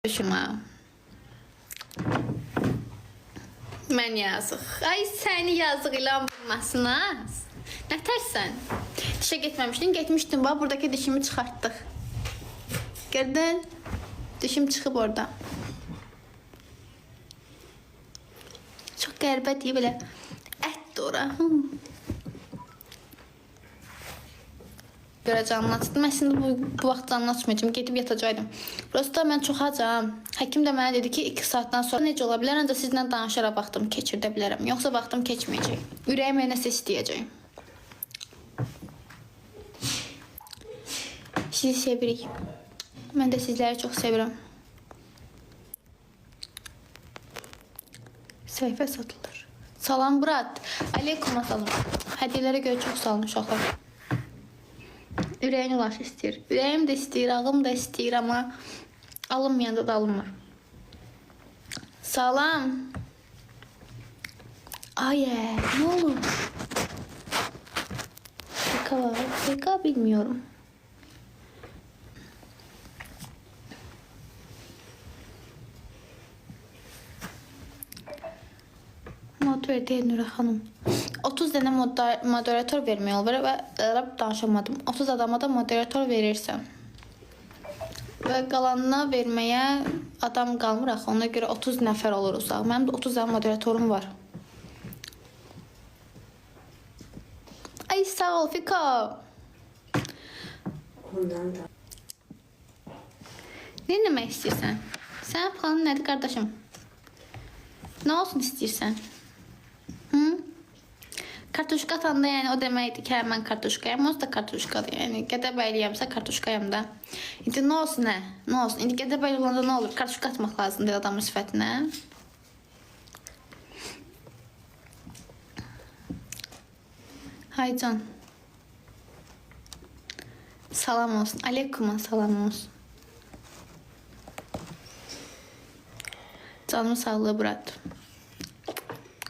Başıma. Mən yazıq. Ay səni yazıq ilan bulmasınaz. Nə tərsən? Dişə getməmişdin, getmişdin. Bax, buradakı dişimi çıxartdıq. Gördün? Dişim çıxıb orada. Çox qəribə deyib elə. Ətdir ora. Görə canını açdım. Əslində bu vaxt canını açmayacağım. Gedib yatacaqdım. Prosta mən çox acam. Həkim də mənə dedi ki 2 saatdan sonra necə ola bilər? Ancaq sizlə danışaraq vaxtımı keçirdə bilərəm. Yoxsa vaxtım keçməyəcək. Ürəyim nəsə istəyəcək. Sizi sevirik. Mən də sizləri çox sevirəm. Səhifə satılır. Salam Murat. Aleykum salam. Hədiyyələrə görə çox sağ olun uşaqlar. Ürəyini ulaş istəyir. Ürəyim də istəyir, ağım da istəyir, amma alınmayanda da alınmır. Salam. Ayə, nə olur? Fika var. Fika bilmiyorum. Mod verdi Nurə xanım. 30 dənə moderator vermək olur və danışamadım. 30 adama da moderator verirsən. Və qalanına verməyə adam qalmır axı. Ona görə 30 nəfər olur uzaq. Mənim də 30 dənə moderatorum var. Ay sağ ol Fika. Ondan da. Ne demək istəyirsən? Sənin planın nədir qardaşım? Nə olsun istəyirsən? Hı? Kartuşka atanda yani o deməkdir ki, mən kartuşkayam, o da kartuşkadır. Yəni Gədəbəyliyəmsə kartuşkayam da. İndi nə olsun, nə? Nə olsun? İndi Gədəbəyli olanda nə olur? Kartuşka atmaq lazımdır adamın sifətinə. Hay can. Salam olsun. Aleykuma salam olsun. Canımın sağlığı Murat.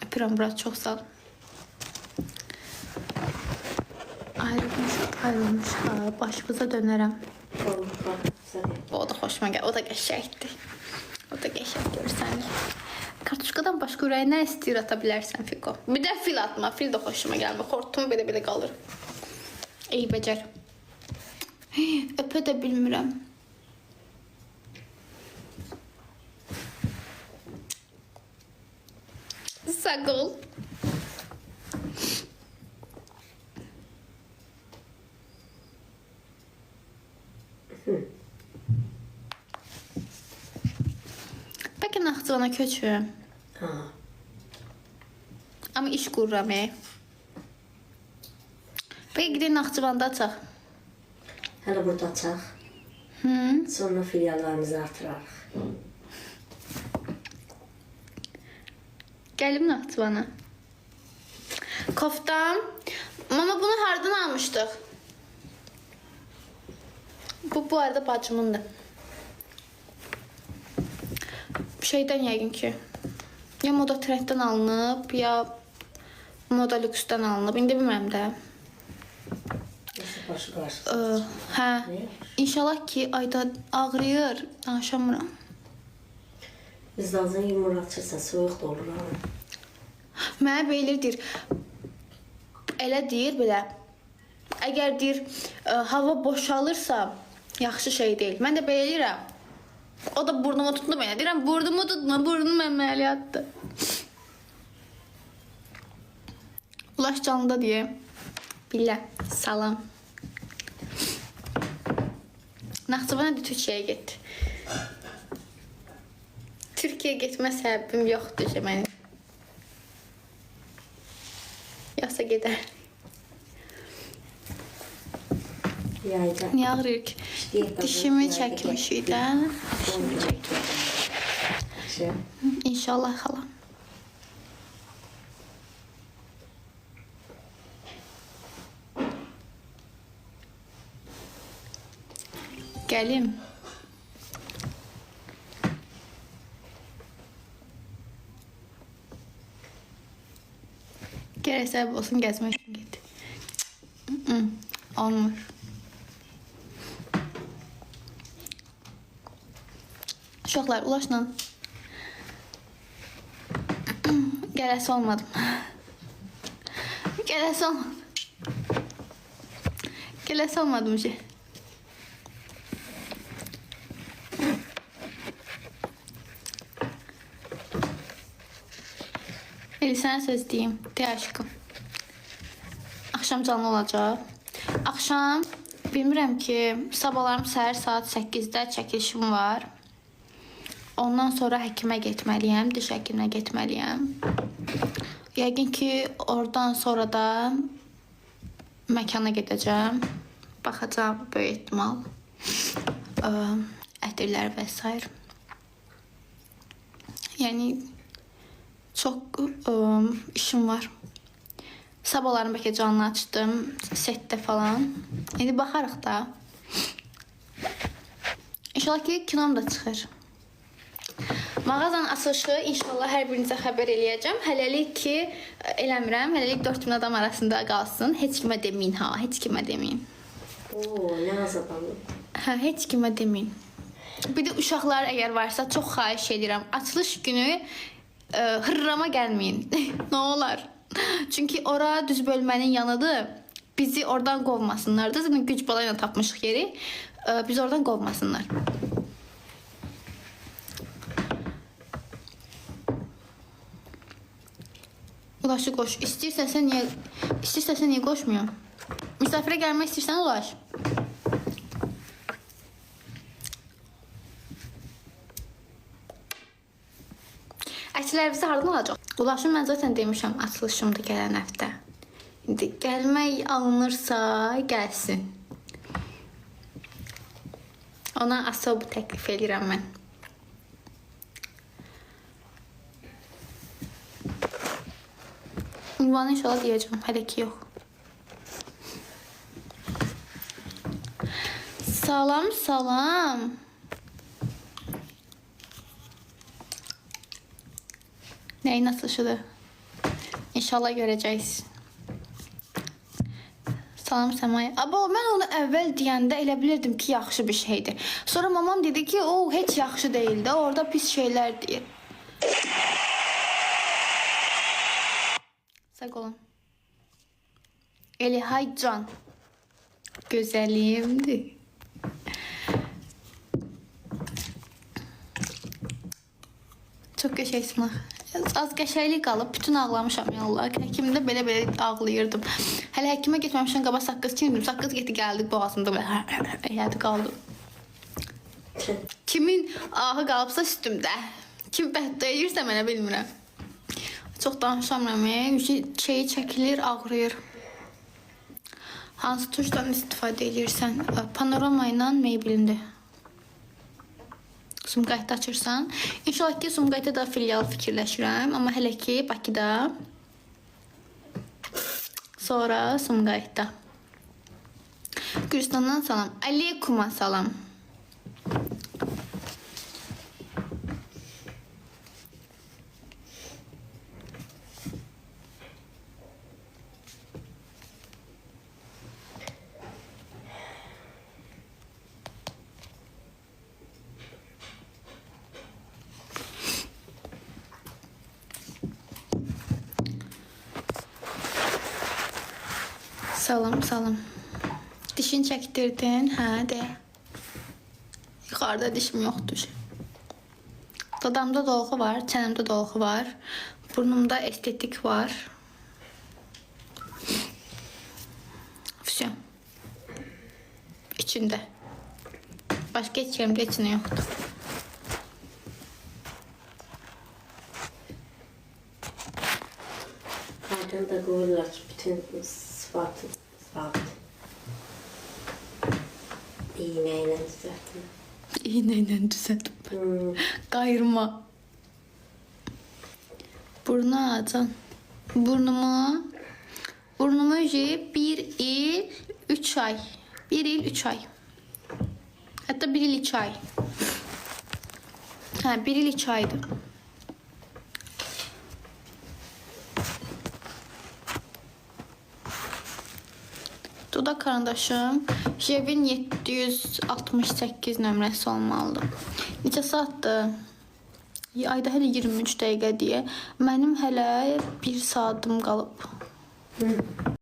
Öpürəm Murat, çox sağ ol. Ayrılmış ha, başımıza dönərəm. O da xoşuma gəlir, o da qəşəkdir. O da qəşək görsən. Kartuşkadan başqa ürəyə nə istəyir ata bilərsən Fiko. Bir də fil atma, fil də xoşuma gəlmir. Xortum belə qalır. Ey becər. Öpə də bilmirəm. Sağ ol. Bəlkə Naxçıvana köçürəm. Amma iş qururam. Bəlkə gidək Naxçıvanda açaq. Hələ burada açaq. Sonra filiallarımızı artırarıq. Gəlim Naxçıvana. Koftam. Mama bunu hardan almışdıq? Bu arada bacımındır. Şeydən yəqin ki. Ya Moda Trenddən alınıb, ya Moda Lüksdən alınıb. İndi bilmirəm də. Başı qarşısında. Hə. İnşallah ki ayda ağrıyır. Danışamıram. Biz lazım yumur açırsa soyuq da olur. Mənə beylir deyir. Elə deyir belə. Əgər deyir hava boşalırsa yaxşı şey deyil. Mən də belə deyirəm. O da burnumu tutdu mənə. Deyirəm burnumu tutma, burnum əməliyyatdır. Ulaş canlıda deyə. Billə, salam. Naxçıvana da Türkiyəyə getdi. Türkiyəyə getmə səbəbim yoxdur ki mənim. Yoxsa gedər. Niyə ağrıyır ki? Dişimi çəkmişik də. Dişimi çəkmişik. İnşallah xalam. Gəlim. Gərək səbəb olsun gəzmək üçün getdi. Olmur. Uşaqlar uşaqlar, Ulaşla gələsi olmadım. Gələsi olmadım. Gələsi olmadım ki. Eli sənə söz deyim. Deyə aşkım. Axşam canlı olacaq. Axşam bilmirəm ki, sabahlarım səhər saat 8-də çəkilişim var. Ondan sonra həkimə getməliyəm, diş həkiminə getməliyəm. Yəqin ki, oradan sonra da məkana gedəcəm. Baxacağım, böyük ehtimal. Ətirlər və s. Yəni, çox işim var. Sabahlarım bəlkə canlı açdım, setdə falan. İndi baxarıq da. İnşallah ki, kinom da çıxır. Mağazanın açılışı inşallah hər birinizə xəbər eləyəcəm. Hələlik ki, eləmirəm. Hələlik 4000 adam arasında qalsın. Heç kimə deməyin ha, heç kimə deməyin. Oo, nə az adamı. Hə, heç kimə deməyin. Bir də uşaqlar əgər varsa, çox xahiş edirəm. Açılış günü hırrama gəlməyin. Nə olar? Çünki ora düz bölmənin yanıdır. Bizi oradan qovmasınlar da. Zaten güc balayla tapmışıq yeri. Bizi oradan qovmasınlar. Ulaşı qoş. İstəyirsən niyə qoşmuyor? Misafirə gəlmək istəyirsən Ulaş. Əksilərimizi haradan alacaq? Ulaşım mən zaten demişəm, açılışımdır gələn həftə. İndi gəlmək alınırsa, gəlsin. Ona asıl təklif edirəm mən. Ünvanı inşallah deyəcəm, hələ ki yox. Salam, salam. Nəyin açılışıdır? İnşallah görəcəksiniz. Salam Səmaya. Aba, mən onu əvvəl deyəndə elə bilirdim ki, yaxşı bir şeydir. Sonra mamam dedi ki, o heç yaxşı deyil də, orada pis şeylər deyir. Sağ olun. Elihay Can. Gözəliyimdir. Çox qəşəngsin. Az qəşənglik qalıb, bütün ağlamışam yallah. Həkimdə belə-belə ağlayırdım. Hələ həkimə getməmişəm, qaba saqqız çiğnirdim. Saqqız getdi, gəldi boğazımda belə elədi, qaldı. Kimin ahı qalıbsa üstümdə. Kim bəddua edirsə mənə bilmirəm. Çox danışamıram, şeyi çəkilir, ağrıyır. Hansı tuşdan istifadə edirsən? Panorama ilə Maybellin'dir. Sumqayıtda açırsan. İnşallah ki, Sumqayıtda da filial fikirləşirəm. Amma hələ ki, Bakıda. Sonra Sumqayıtda. Gürcistandan salam. Aleykuma salam. Salam, salam. Dişini çəkdirdin? Hə, de. Yuxarıda dişim yoxdur. Dodamda dolğu var, çənəmdə dolğu var. Burnumda estetik var. Füsyon. İçində. Başqa heç yerimdə içində yoxdur. Hərdən də qoyurlar ki, bütün sıfatı. İğne ilə düzəltdim. İğne ilə düzəltdim. Qayırma. Burnu açan. Burnumu 1 il 3 ay. 1 il 3 ay. Hətta 1 il 2 ay. Hə, 1 il 2 aydır. Dudak karandaşım Jevin 768 nömrəsi olmalıdır. Neçə saatdır? Ayda hələ 23 dəqiqə deyə. Mənim hələ 1 saatım qalıb.